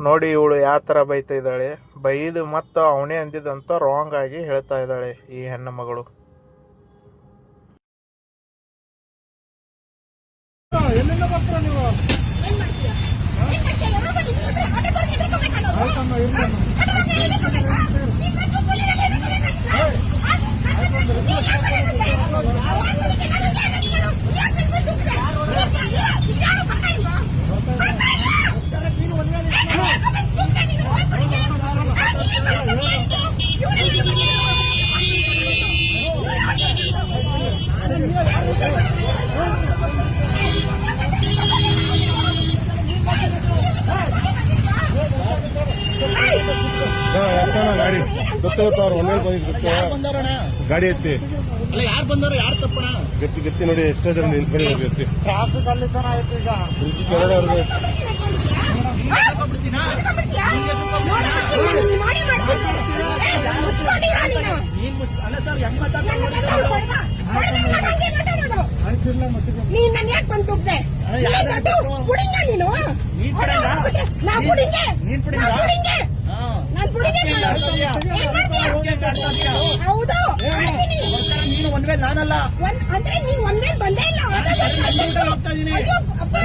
ನೋಡಿ ಇವಳು ಯಾವ ಥರ ಬೈತಾ ಇದ್ದಾಳೆ. ಬೈದು ಮತ್ತು ಅವನೇ ಅಂದಿದ್ದಂತ ರಾಂಗ್ ಆಗಿ ಹೇಳ್ತಾ ಇದ್ದಾಳೆ ಈ ಹೆಣ್ಣು ಮಗಳು. ಎಲ್ಲಿಂದ ಬರ್ತೀರ ನೀವು? ಗಾಡಿ ಗೊತ್ತಾಗುತ್ತವ್ರು ಒಂದೇ ಗಾಡಿ ಎತ್ತಿ ಅಲ್ಲ ಯಾರು ಬಂದವರು ಯಾರು ತಪ್ಪಣ ಗತ್ತಿ ಗತ್ತಿ ನೋಡಿ ಎಷ್ಟೋ ಜನ ನಿಂತ್ಕೊಂಡಿದ್ದಾರೆ ಗತ್ತಿ ಟ್ರಾಫಿಕ್ ಅಲ್ಲಿ ತನ ಆಯ್ತು ಈಗ ಅಲ್ಲ ಸರ್ ಹೆಂಗ್ ನೀನ್ ನನ್ ಯಾಕೆ ಬಂದು ತುಗ್ದೆ? ಪುಡಿಂಗ ನೀನು? ನಾನ್ ಪುಡಿಂಗೆ ಹೌದು. ನೀನು ಒಂದ್ ವೇಳೆ ನಾನಲ್ಲ ಅಂದ್ರೆ ನೀನ್ ಒಂದ್ ವೇಳೆ ಬಂದೇ ಇಲ್ಲ. ಹೋಗ್ತಾ ಇದೀನಿ. ಅಯ್ಯೋ ಅಪ್ಪ,